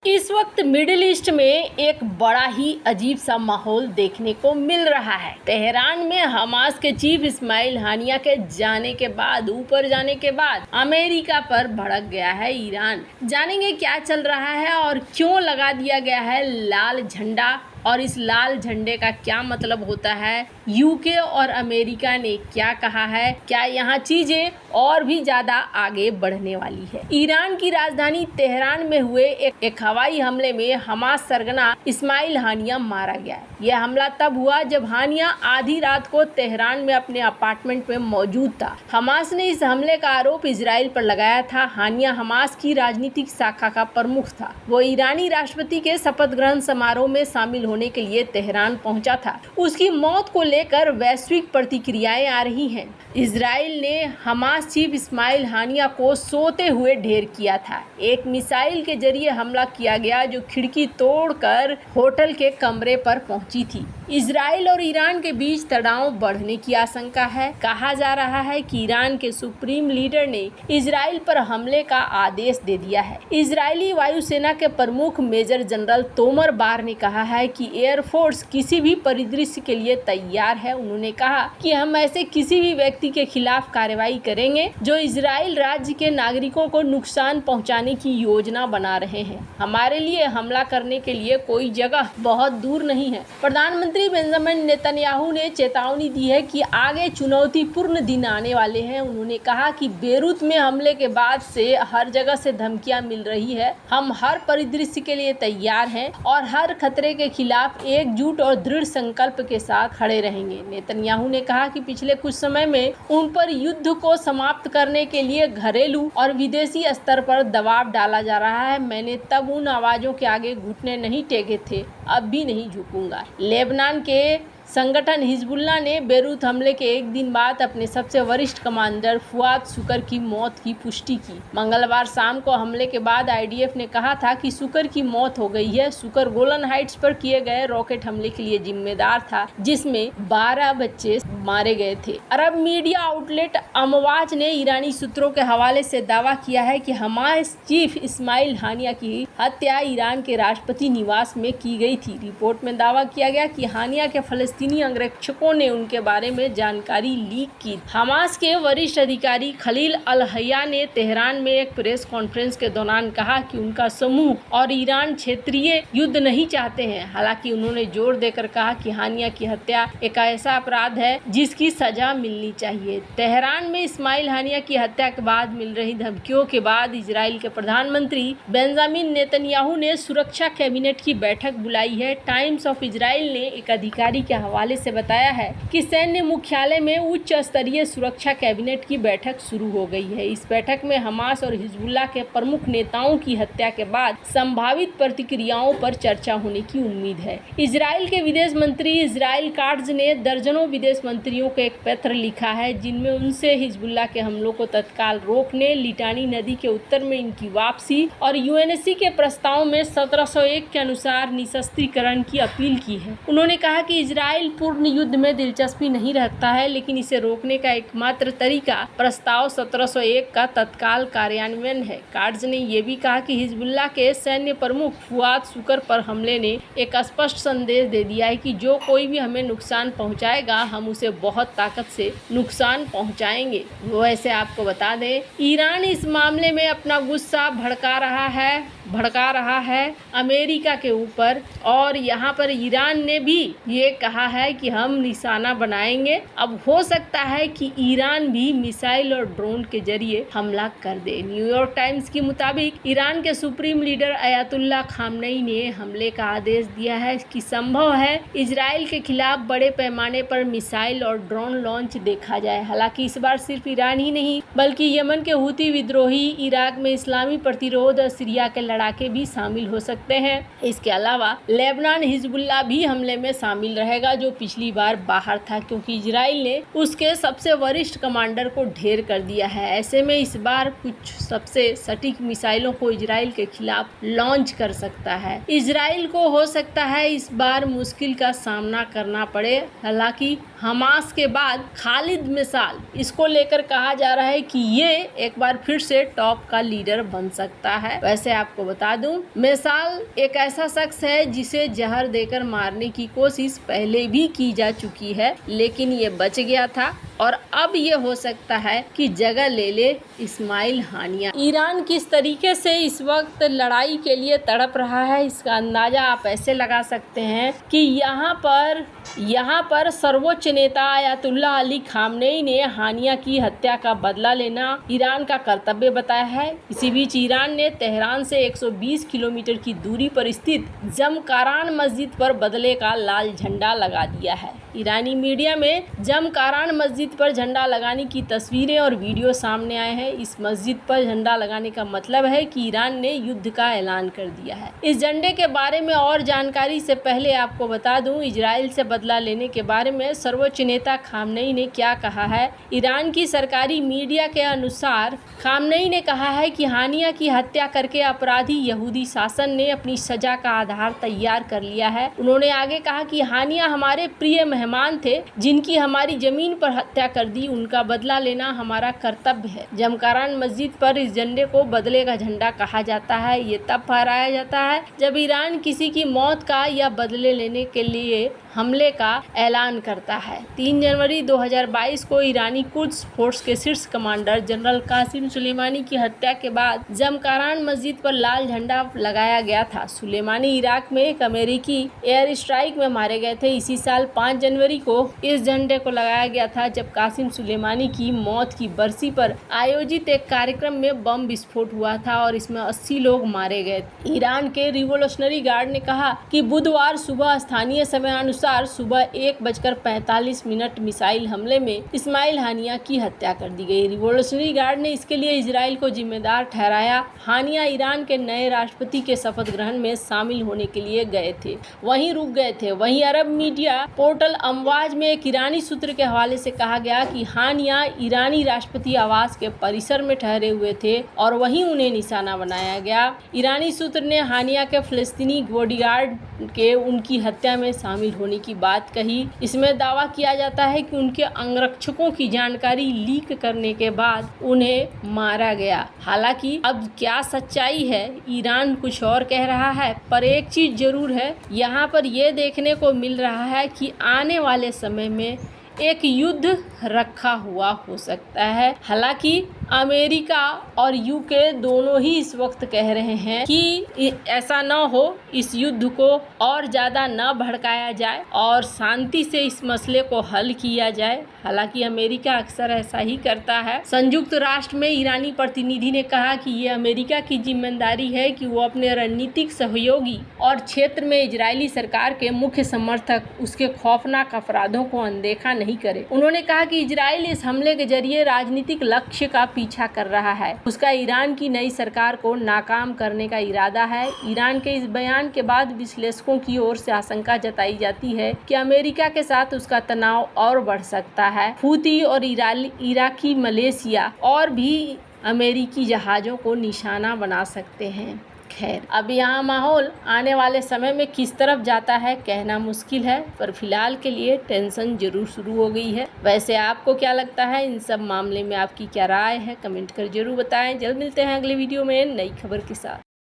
इस वक्त middle east में एक बड़ा ही अजीब सा माहौल देखने को मिल रहा है। तेहरान में हमास के चीफ इस्माइल हानिया के ऊपर जाने के बाद अमेरिका पर भड़क गया है ईरान। जानेंगे क्या चल रहा है और क्यों लगा दिया गया है लाल झंडा, और इस लाल झंडे का क्या मतलब होता है। यूके और अमेरिका ने क्या कहा है, क्या यहाँ चीजें और भी ज्यादा आगे बढ़ने वाली है। ईरान की राजधानी तेहरान में हुए एक हवाई हमले में हमास सरगना इस्माइल हानिया मारा गया। यह हमला तब हुआ जब हानिया आधी रात को तेहरान में अपने अपार्टमेंट में मौजूद था। हमास ने इस हमले का आरोप इजराइल पर लगाया था। हानिया हमास की राजनीतिक शाखा का प्रमुख था। वो ईरानी राष्ट्रपति के शपथ ग्रहण समारोह में शामिल होने के लिए तेहरान पहुंचा था। उसकी मौत को लेकर वैश्विक प्रतिक्रियाएं आ रही हैं। इजराइल ने हमास चीफ इस्माइल हानिया को सोते हुए ढेर किया था। एक मिसाइल के जरिए हमला किया गया जो खिड़की तोड़कर होटल के कमरे पर पहुंची थी। इजराइल और ईरान के बीच तनाव बढ़ने की आशंका है। कहा जा रहा है कि ईरान के सुप्रीम लीडर ने इजराइल पर हमले का आदेश दे दिया है। इजरायली वायुसेना के प्रमुख मेजर जनरल तोमर बार ने कहा है कि एयरफोर्स किसी भी परिदृश्य के लिए तैयार है। उन्होंने कहा कि हम ऐसे किसी भी व्यक्ति के खिलाफ कार्रवाई करेंगे जो इजराइल राज्य के नागरिकों को नुकसान पहुंचाने की योजना बना रहे हैं। हमारे लिए हमला करने के लिए कोई जगह बहुत दूर नहीं है। प्रधानमंत्री बेंजामिन नेतन्याहू ने चेतावनी दी है कि आगे चुनौतीपूर्ण दिन आने वाले हैं। उन्होंने कहा कि बेरूत में हमले के बाद से हर जगह से धमकियां मिल रही है। हम हर परिदृश्य के लिए तैयार हैं और हर खतरे के खिलाफ एकजुट और दृढ़ संकल्प के साथ खड़े रहेंगे। नेतन्याहू ने कहा कि पिछले कुछ समय में उन पर युद्ध को समाप्त करने के लिए घरेलू और विदेशी स्तर पर दबाव डाला जा रहा है। मैंने तब उन आवाजों के आगे घुटने नहीं टेके थे, अब भी नहीं झुकूंगा। लेबनान के संगठन हिजबुल्लाह ने बेरूत हमले के एक दिन बाद अपने सबसे वरिष्ठ कमांडर फुआद शुकर की मौत की पुष्टि की। मंगलवार शाम को हमले के बाद आईडीएफ ने कहा था कि शुकर की मौत हो गई है। शुकर गोलन हाइट्स पर किए गए रॉकेट हमले के लिए जिम्मेदार था, जिसमें 12 बच्चे मारे गए थे। अरब मीडिया आउटलेट अमवाज ने ईरानी सूत्रों के हवाले से दावा किया है कि हमास चीफ इस्माइल हानिया की हत्या ईरान के राष्ट्रपति निवास में की गई थी। रिपोर्ट में दावा किया गया कि हानिया के फलस्तीनी अंगरक्षकों ने उनके बारे में जानकारी लीक की। हमास के वरिष्ठ अधिकारी खलील अल हया ने तेहरान में एक प्रेस कॉन्फ्रेंस के दौरान कहा कि उनका समूह और ईरान क्षेत्रीय युद्ध नहीं चाहते हैं। हालांकि उन्होंने जोर देकर कहा कि हानिया की हत्या एक ऐसा अपराध है जिसकी सजा मिलनी चाहिए। तेहरान में इस्माइल हानिया की हत्या के बाद मिल रही धमकियों के बाद इजराइल के प्रधानमंत्री बेंजामिन नेतन्याहू ने सुरक्षा कैबिनेट की बैठक बुलाई है। टाइम्स ऑफ इजराइल ने एक अधिकारी के हवाले से बताया है कि सैन्य मुख्यालय में उच्च स्तरीय सुरक्षा कैबिनेट की बैठक शुरू हो गई है। इस बैठक में हमास और हिजबुल्लाह के प्रमुख नेताओं की हत्या के बाद संभावित प्रतिक्रियाओं पर चर्चा होने की उम्मीद है। इजराइल के विदेश मंत्री इजराइल काट्ज ने दर्जनों विदेश मंत्रियों को एक पत्र लिखा है, जिनमें उनसे हिजबुल्लाह के हमलों को तत्काल रोकने, लिटानी नदी के उत्तर में इनकी वापसी और यूएनएससी के प्रस्ताव में 1701 के अनुसार निशस्त्रीकरण की अपील की है। उन्होंने कहा कि इजराइल पूर्ण युद्ध में दिलचस्पी नहीं रखता है, लेकिन इसे रोकने का एकमात्र तरीका प्रस्ताव 1701 का तत्काल कार्यान्वयन है। काट्ज ने यह भी कहा कि हिजबुल्लाह के सैन्य प्रमुख फुआद शुकर पर हमले ने एक स्पष्ट संदेश दे दिया है कि जो कोई भी हमें नुकसान पहुंचाएगा, हम उसे बहुत ताकत से नुकसान पहुंचाएंगे। वैसे आपको बता दें, ईरान इस मामले में अपना गुस्सा भड़का रहा है अमेरिका के ऊपर, और यहाँ पर ईरान ने भी ये कहा है कि हम निशाना बनाएंगे। अब हो सकता है कि ईरान भी मिसाइल और ड्रोन के जरिए हमला कर दे। न्यूयॉर्क टाइम्स के मुताबिक ईरान के सुप्रीम लीडर अयातुल्ला खामनेई ने हमले का आदेश दिया है कि संभव है इजराइल के खिलाफ बड़े पैमाने पर मिसाइल और ड्रोन लॉन्च देखा जाए। हालांकि इस बार सिर्फ ईरान ही नहीं बल्कि यमन के हुती विद्रोही, इराक में इस्लामी प्रतिरोध और सीरिया के लड़ाके भी शामिल हो सकते हैं। इसके अलावा लेबनान हिजबुल्लाह भी हमले में शामिल रहेगा। होगा जो पिछली बार बाहर था, क्योंकि इजराइल ने उसके सबसे वरिष्ठ कमांडर को ढेर कर दिया है। ऐसे में इस बार कुछ सबसे सटीक मिसाइलों को इजराइल के खिलाफ लॉन्च कर सकता है। इजराइल को हो सकता है इस बार मुश्किल का सामना करना पड़े। हालांकि हमास के बाद खालिद मिसाल, इसको लेकर कहा जा रहा है कि ये एक बार फिर से टॉप का लीडर बन सकता है। वैसे आपको बता दूं, मिसाल एक ऐसा शख्स है जिसे जहर देकर मारने की कोशिश पहले भी की जा चुकी है, लेकिन ये बच गया था और अब ये हो सकता है कि जगह ले ले इस्माइल हानिया। ईरान किस तरीके से इस वक्त लड़ाई के लिए तड़प रहा है, इसका अंदाजा आप ऐसे लगा सकते हैं कि यहाँ पर सर्वोच्च नेता आयतुल्लाह अली खामनेई ने हानिया की हत्या का बदला लेना ईरान का कर्तव्य बताया है। इसी बीच ईरान ने तेहरान से 120 किलोमीटर की दूरी पर स्थित जमकारान मस्जिद पर बदले का लाल झंडा लगा दिया है। ईरानी मीडिया में जमकारान मस्जिद पर झंडा लगाने की तस्वीरें और वीडियो सामने आए हैं। इस मस्जिद पर झंडा लगाने का मतलब है कि ईरान ने युद्ध का ऐलान कर दिया है। इस झंडे के बारे में और जानकारी से पहले आपको बता दूं, इजराइल से बदला लेने के बारे में सर्वोच्च नेता खामनेई ने क्या कहा है। ईरान की सरकारी मीडिया के अनुसार खामनेई ने कहा है कि हानिया की हत्या करके अपराधी यहूदी शासन ने अपनी सजा का आधार तैयार कर लिया है। उन्होंने आगे कहा कि हानिया हमारे प्रिय मेहमान थे जिनकी हमारी जमीन पर हत्या कर दी, उनका बदला लेना हमारा कर्तव्य है। जमकारान मस्जिद पर इस झंडे को बदले का झंडा कहा जाता है। ये तब फहराया जाता है जब ईरान किसी की मौत का या बदले लेने के लिए हमले का ऐलान करता है। 3 जनवरी 2022 को ईरानी कुद्स फोर्स के शीर्ष कमांडर जनरल कासिम सुलेमानी की हत्या के बाद जमकारान मस्जिद पर लाल झंडा लगाया गया था। सुलेमानी इराक में एक अमेरिकी एयर स्ट्राइक में मारे गए थे। इसी साल 5 जनवरी को इस झंडे को लगाया गया था, जब कासिम सुलेमानी की मौत की बरसी पर आयोजित एक कार्यक्रम में बम विस्फोट हुआ था और इसमें 80 लोग मारे गए। ईरान के रिवोल्यूशनरी गार्ड ने कहा कि बुधवार सुबह स्थानीय समय अनुसार सुबह 1:45 मिसाइल हमले में इस्माइल हानिया की हत्या कर दी गई। रिवोल्यूशनरी गार्ड ने इसके लिए इजराइल को जिम्मेदार ठहराया। हानिया ईरान के नए राष्ट्रपति के शपथ ग्रहण में शामिल होने के लिए गए थे, वहीं रुक गए थे। वहीं अरब मीडिया पोर्टल अमवाज में एक ईरानी सूत्र के हवाले से कहा गया कि हानिया ईरानी राष्ट्रपति आवास के परिसर में ठहरे हुए थे और वहीं उन्हें निशाना बनाया गया। ईरानी सूत्र ने हानिया के फिलिस्तीनी बॉडीगार्ड के उनकी हत्या में शामिल होने की बात कही। इसमें दावा किया जाता है कि उनके अंगरक्षकों की जानकारी लीक करने के बाद उन्हें मारा गया। हालांकि अब क्या सच्चाई है, ईरान कुछ और कह रहा है, पर एक चीज जरूर है, यहाँ पर यह देखने को मिल रहा है कि आने वाले समय में एक युद्ध रखा हुआ हो सकता है। हालांकि अमेरिका और यूके दोनों ही इस वक्त कह रहे हैं कि ऐसा न हो, इस युद्ध को और ज़्यादा न भड़काया जाए और शांति से इस मसले को हल किया जाए। हालांकि अमेरिका अक्सर ऐसा ही करता है। संयुक्त राष्ट्र में ईरानी प्रतिनिधि ने कहा कि ये अमेरिका की जिम्मेदारी है कि वो अपने रणनीतिक सहयोगी और क्षेत्र में इजरायली सरकार के मुख्य समर्थक उसके खौफनाक अपराधों को अनदेखा नहीं करे। उन्होंने कहा कि इजराइल इस हमले के जरिए राजनीतिक लक्ष्य का पीछा कर रहा है। उसका ईरान की नई सरकार को नाकाम करने का इरादा है। ईरान के इस बयान के बाद विश्लेषकों की ओर से आशंका जताई जाती है कि अमेरिका के साथ उसका तनाव और बढ़ सकता है। हूती और इराकी मलेशिया और भी अमेरिकी जहाज़ों को निशाना बना सकते हैं। खैर, अब यहाँ माहौल आने वाले समय में किस तरफ जाता है कहना मुश्किल है, पर फिलहाल के लिए टेंशन जरूर शुरू हो गई है। वैसे आपको क्या लगता है, इन सब मामले में आपकी क्या राय है, कमेंट कर जरूर बताएं। जल्द मिलते हैं अगले वीडियो में नई खबर के साथ।